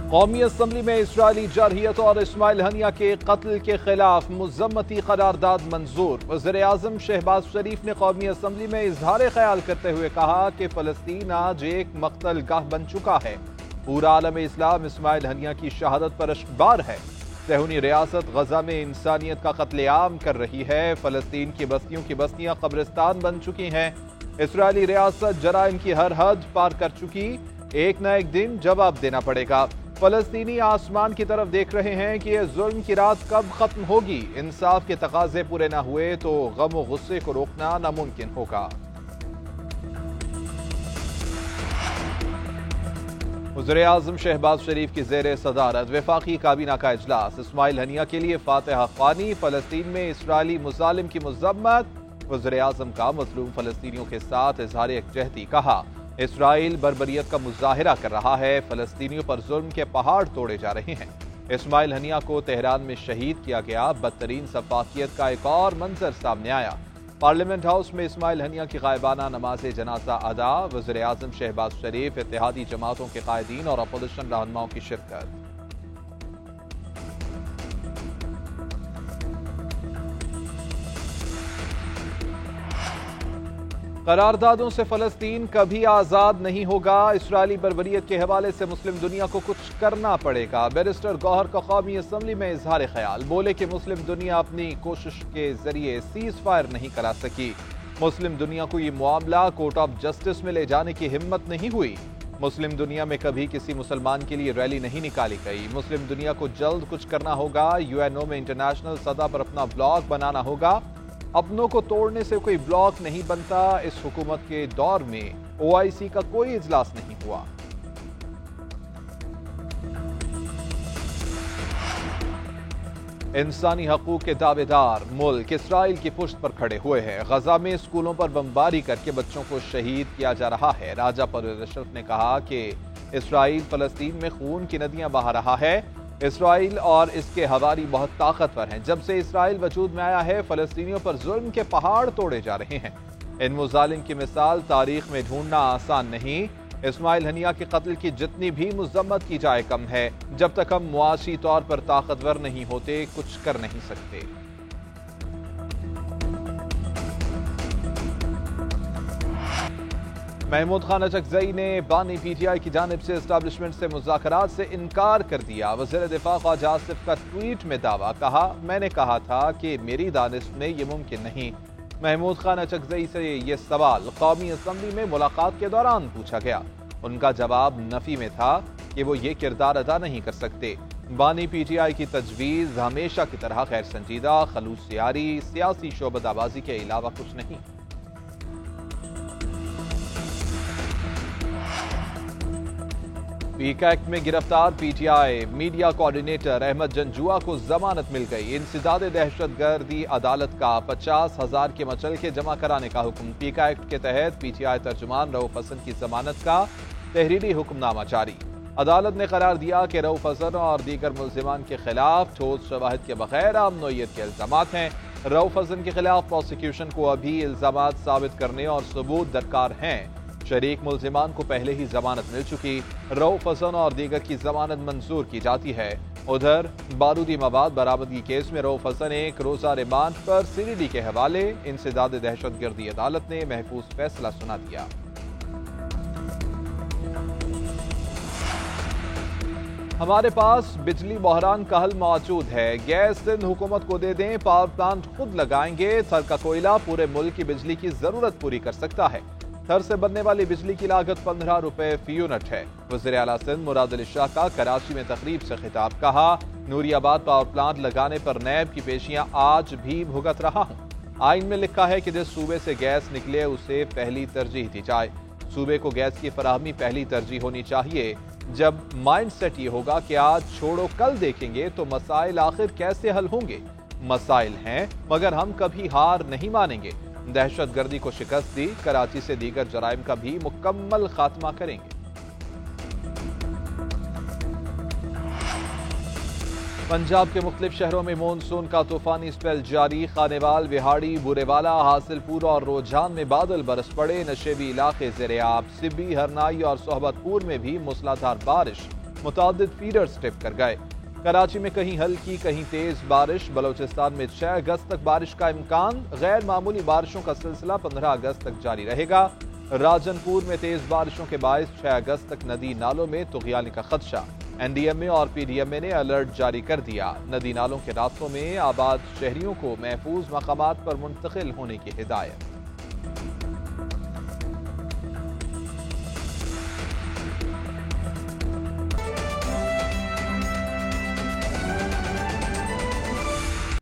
कौमी असम्बली में इसराइली जरहियत और इस्माइल हनिया के कत्ल के खिलाफ मुज़म्मती करारदाद मंजूर। वज़ीर-ए-आज़म शहबाज शरीफ ने कौमी असम्बली में इजहार ख्याल करते हुए कहा कि फ़लस्तीन आज एक मक़तल गाह बन चुका है। पूरा आलम इस्लाम इस्माइल हनिया की शहादत पर अश्कबार है। सहूनी रियासत गजा में इंसानियत का कत्लेआम कर रही है। फ़लस्तीन की बस्तियों की बस्तियां कब्रिस्तान बन चुकी हैं। इसराइली रियासत जराइम की हर हद पार कर चुकी। एक न एक दिन जवाब देना पड़ेगा। फलस्तीनी आसमान की तरफ देख रहे हैं कि यह जुल्म की रात कब खत्म होगी। इंसाफ के तकाजे पूरे न हुए तो गम और गुस्से को रोकना नामुमकिन होगा। वज़ीर-ए-आज़म शहबाज शरीफ की ज़ेर सदारत वफाकी काबीना का इजलास। इस्माइल हनिया के लिए फातिहा ख्वानी। फलस्तीन में इसराइली मुजालिम की मज़म्मत। वज़ीर-ए-आज़म का मज़लूम फलस्तीनियों के साथ इजहार यकजहती। कहा इसराइल बर्बरियत का मुजाहिरा कर रहा है। फलस्तीनियों पर जुल्म के पहाड़ तोड़े जा रहे हैं। इस्माइल हनिया को तेहरान में शहीद किया गया। बदतरीन सफाकियत का एक और मंजर सामने आया। पार्लियामेंट हाउस में इस्माइल हनिया की गायबाना नमाज जनाजा अदा। वज़ीर-ए-आज़म शहबाज शरीफ, इत्तेहादी जमातों के कायदीन और अपोजिशन रहनुमाओं की शिरकत। करारदादों से फलस्तीन कभी आजाद नहीं होगा। इसराइली बर्बरियत के हवाले से मुस्लिम दुनिया को कुछ करना पड़ेगा। बैरिस्टर गौहर का कौमी असम्बली में इजहार ख्याल। बोले कि मुस्लिम दुनिया अपनी कोशिश के जरिए सीज फायर नहीं करा सकी। मुस्लिम दुनिया को ये मामला कोर्ट ऑफ जस्टिस में ले जाने की हिम्मत नहीं हुई। मुस्लिम दुनिया में कभी किसी मुसलमान के लिए रैली नहीं निकाली गई। मुस्लिम दुनिया को जल्द कुछ करना होगा। यूएनओ में इंटरनेशनल सतह पर अपना ब्लॉक बनाना होगा। अपनों को तोड़ने से कोई ब्लॉक नहीं बनता। इस हुकूमत के दौर में ओआईसी का कोई इजलास नहीं हुआ। इंसानी हकूक के दावेदार मुल्क इसराइल की पुश्त पर खड़े हुए हैं। गजा में स्कूलों पर बमबारी करके बच्चों को शहीद किया जा रहा है। राजा परवेज अशरफ ने कहा कि इसराइल फलस्तीन में खून की नदियां बहा रहा है। इसराइल और इसके हवारी बहुत ताकतवर हैं। जब से इसराइल वजूद में आया है, फलस्तीनियों पर जुल्म के पहाड़ तोड़े जा रहे हैं। इन मुजालिम की मिसाल तारीख में ढूंढना आसान नहीं। इस्माइल हनिया के कत्ल की जितनी भी मुज़म्मत की जाए कम है। जब तक हम मुआशी तौर पर ताकतवर नहीं होते, कुछ कर नहीं सकते। महमूद खान अचकजई ने बानी पीटीआई की जानिब से एस्टैब्लिशमेंट से मुज़ाकरात से इनकार कर दिया। वज़ीर दिफा ख्वाजा आसिफ का ट्वीट में दावा। कहा मैंने कहा था कि मेरी दानिश में यह मुमकिन नहीं। महमूद खान अचकजई से यह सवाल कौमी असम्बली में मुलाकात के दौरान पूछा गया। उनका जवाब नफी में था कि वो ये किरदार अदा नहीं कर सकते। बानी पीटीआई की तजवीज़ हमेशा की तरह गैर संजीदा, खलूस यारी, सियासी शोबदाबाजी के अलावा कुछ नहीं। पीक एक्ट में गिरफ्तार PTI media coordinator Ahmad Janjua को जमानत मिल गई। इंसदाद दहशतगर्दी अदालत का 50,000 के मचलके जमा कराने का हुक्म। पीक एक्ट के तहत पीटीआई तर्जुमान रऊफ हसन की जमानत का तहरीरी हुक्मनामा जारी। अदालत ने करार दिया कि रऊफ हसन और दीगर मुल्जिमान के खिलाफ ठोस शवाहिद के बगैर आमनोयत के इल्जामात हैं। रऊफ हसन के खिलाफ प्रोसिक्यूशन को अभी इल्जामात साबित करने और सबूत दरकार हैं। शरीक मुल्जिमान को पहले ही जमानत मिल चुकी। रऊफ हसन और दीगर की जमानत मंजूर की जाती है। उधर बारूदी मवाद बरामदगी केस में रऊफ हसन एक रोजा रिमांड पर सीडीडी के हवाले। इंसदाद दहशतगर्दी अदालत ने महफूज फैसला सुना दिया। हमारे पास बिजली बहरान का हल मौजूद है। गैस सिंध हुकूमत को दे दें, पावर प्लांट खुद लगाएंगे। थर का कोयला पूरे मुल्क की बिजली की जरूरत पूरी कर सकता है। थर से बनने वाली बिजली की लागत 15 रुपए फी यूनिट है। वज़ीर आला सिंध मुराद अली शाह का कराची में तकरीब से खिताब। कहा नूरियाबाद पावर प्लांट लगाने पर नैब की पेशियां आज भी भुगत रहा हूं। आइन में लिखा है कि जिस सूबे से गैस निकले उसे पहली तरजीह दी जाए। सूबे को गैस की फराहमी पहली तरजीह होनी चाहिए। जब माइंड सेट ये होगा कि आज छोड़ो कल देखेंगे, तो मसाइल आखिर कैसे हल होंगे? मसाइल हैं, मगर हम कभी हार नहीं मानेंगे। दहशतगर्दी को शिकस्त दी, कराची से दीगर जराइम का भी मुकम्मल खात्मा करेंगे। पंजाब के मुख्तलिफ शहरों में मानसून का तूफानी स्पेल जारी। खानेवाल, विहाड़ी, बुरेवाला, हासिलपुर और रोजान में बादल बरस पड़े। नशेबी इलाके ज़ेरे-आब। सिब्बी, हरनाई और सोहबतपुर में भी मूसलाधार बारिश। मुतादिद फीडर्स टिप कर गए। कराची में कहीं हल्की कहीं तेज बारिश। बलोचिस्तान में 6 अगस्त तक बारिश का इम्कान। गैर मामूली बारिशों का सिलसिला 15 अगस्त तक जारी रहेगा। राजनपुर में तेज बारिशों के बायस 6 अगस्त तक नदी नालों में तुग़यानी का खदशा। NDMA और PDMA ने अलर्ट जारी कर दिया। नदी नालों के रास्तों में आबाद शहरियों को महफूज मकामात पर मुंतकिल होने की हिदायत।